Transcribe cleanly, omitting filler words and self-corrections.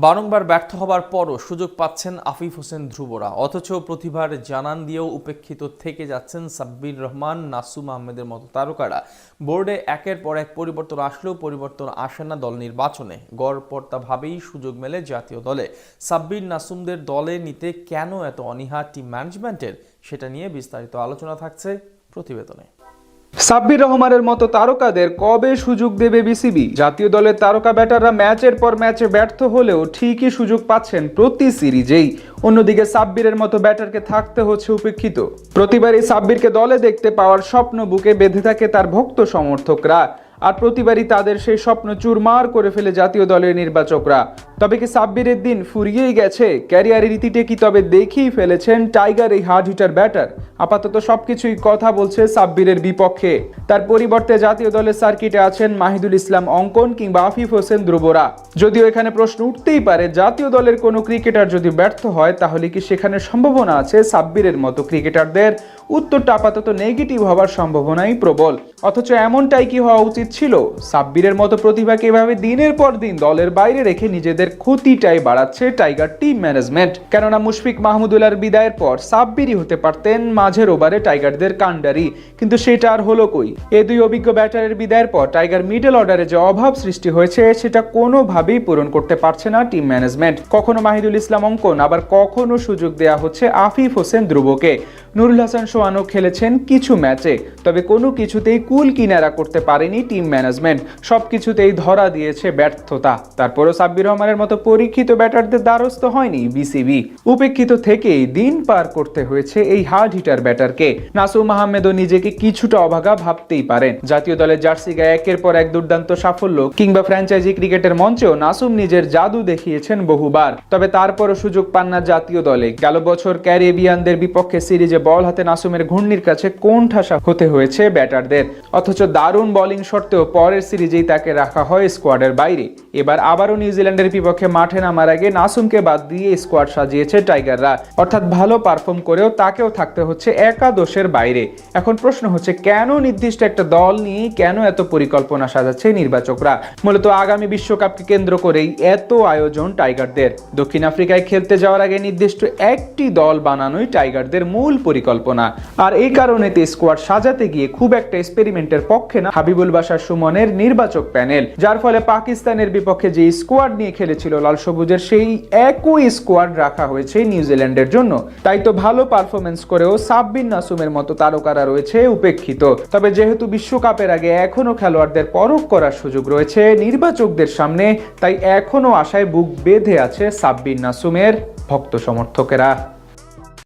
বারংবার ব্যর্থ হবার পরও সুযোগ পাচ্ছেন আফিফ হোসেন ধ্রুবরা, অথচ প্রতিভার জানান দিয়েও উপেক্ষিত থেকে যাচ্ছেন সাব্বির রহমান, নাসুম আহমেদের মতো তারকারা। বোর্ডে একের পর এক পরিবর্তন আসলেও পরিবর্তন আসে না দল নির্বাচনে। গড়পড়তাভাবেই সুযোগ মেলে জাতীয় দলে। সাব্বির, নাসুমদের দলে নিতে কেন এত অনীহা টিম ম্যানেজমেন্টের, সেটা নিয়ে বিস্তারিত আলোচনা থাকছে প্রতিবেদনে। সাব্বির রহমানের মতো তারকাদের কবে সুযোগ দেবে বিসিবি? জাতীয় দলের তারকা ব্যাটাররা ম্যাচের পর ম্যাচে ব্যর্থ হলেও ঠিকই সুযোগ পাচ্ছেন প্রতি সিরিজেই। অন্যদিকে সাব্বিরের মতো ব্যাটারকে থাকতে হচ্ছে উপেক্ষিত। প্রতিবারই সাব্বিরকে দলে দেখতে পাওয়ার স্বপ্ন বুকে বেঁধে থাকে তার ভক্ত সমর্থকরা, আর প্রতিবারই তাদের সেই স্বপ্ন চুরমার করে ফেলে জাতীয় দলের নির্বাচকরা। তবে কি সাব্বিরের দিন ফুরিয়েই গেছে? ক্যারিয়ারের রীতিতে কি তবে দেখেই ফেলেছেন টাইগার এই হার্ড হিটার ব্যাটার? আপাতত সবকিছুই কথা বলছে সাব্বিরের বিপক্ষে। তার পরিবর্তে জাতীয় দলের সার্কিটে আছেন মাহিদুল ইসলাম অঙ্কন কিংবা আফিফ হোসেন ধ্রুবরা। যদিও এখানে প্রশ্ন উঠতেই পারে, জাতীয় দলের কোনো ক্রিকেটার যদি ব্যর্থ হয় তাহলে কি সেখানে সম্ভাবনা আছে সাব্বিরের মতো ক্রিকেটারদের? উত্তরটা আপাতত নেগেটিভ হওয়ার সম্ভাবনাই প্রবল। অথচ এমনটাই কি হওয়া উচিত ছিল? সাব্বিরের মতো প্রতিভাকে এভাবে দিনের পর দিন দলের বাইরে রেখে নিজেদের ক্ষতিটাই বাড়াচ্ছে টাইগার টিম ম্যানেজমেন্ট। কেননা মুশফিক মাহমুদুল্লাহর বিদায়ের পর সাব্বিরই হতে পারতেন মাঝের ওভারে টাইগারদের কাণ্ডারি, কিন্তু সেটা আর হলো কই? এই দুই অভিজ্ঞ ব্যাটারের বিদায়ের পর টাইগার মিডল অর্ডারে যে অভাব সৃষ্টি হয়েছে সেটা কোনোভাবেই পূরণ করতে পারছে না টিম ম্যানেজমেন্ট। কখনো মাহিদুল ইসলাম অঙ্কন, আবার কখনো সুযোগ দেয়া হচ্ছে আফিফ হোসেন ধ্রুবকে। নুরুল হাসান সোহানও খেলেছেন কিছু ম্যাচে, তবে কোনো কিছুতেই কুল কিনারা করতে পারেনি টিম ম্যানেজমেন্ট। সবকিছুতেই ধরা দিয়েছে ব্যর্থতা। তারপরও সাব্বির রহমানের মতো পরীক্ষিত ব্যাটারদের দ্বারস্থ হয়নি বিসিবি। উপেক্ষিত থেকেই দিন পার করতে হয়েছে এই হার্ড হিটার ব্যাটারকে। নাসুম আহমেদও নিজেকে কিছুটা অভাগা ভাবতেই পারেন। জাতীয় দলের জার্সি গায়ে একের পর এক দুর্দান্ত সাফল্য কিংবা ফ্র্যাঞ্চাইজি ক্রিকেটের মঞ্চেও নাসুম নিজের জাদু দেখিয়েছেন বহুবার। তবে তারপরও সুযোগ পান না জাতীয় দলে। গেল বছর ক্যারিবিয়ানদের বিপক্ষে সিরিজে বল হাতে নাসুমের ঘূর্ণির কাছে কোণঠাসা হতে হয়েছে ব্যাটারদের। অথচ দারুণ বোলিং সত্ত্বেও পরের সিরিজেই তাকে রাখা হয় স্কোয়াডের বাইরে। এবার আবারও নিউজিল্যান্ডের বিপক্ষে মাঠে নামার আগে নাসুমকে বাদ দিয়ে স্কোয়াড সাজিয়েছে টাইগাররা। অর্থাৎ ভালো পারফর্ম করেও তাকেও থাকতে হচ্ছে একাদশের বাইরে। এখন প্রশ্ন হচ্ছে, কেন নির্দিষ্ট একটা দল নিয়ে কেন এত পরিকল্পনা সাজাচ্ছে নির্বাচকরা? মূলত আগামী বিশ্বকাপকে কেন্দ্র করেই এত আয়োজন টাইগারদের। দক্ষিণ আফ্রিকায় খেলতে যাওয়ার আগে নির্দিষ্ট একটি দল বানানোই টাইগারদের মূল পরিকল্পনা। আর এই কারণে স্কোয়াড সাজাতে গিয়ে খুব একটা এক্সপেরিমেন্টের পক্ষে না হাবিবুল বাশার সুমনের নির্বাচক প্যানেল। যার ফলে পাকিস্তানের বিপক্ষে যে স্কোয়াড নিয়ে খেলেছিল লাল সবুজের, সেই একই স্কোয়াড রাখা হয়েছে নিউজিল্যান্ডের জন্য। তাই তো ভালো পারফরমেন্স করেও সাব্বির, নাসুমের মতো তারকারা রয়েছে উপেক্ষিত। তবে যেহেতু বিশ্বকাপের আগে এখনো খেলোয়াড়দের পরখ করার সুযোগ রয়েছে নির্বাচকদের সামনে, তাই এখনো আশায় বুক বেঁধে আছে সাব্বির, নাসুমের ভক্ত সমর্থকেরা।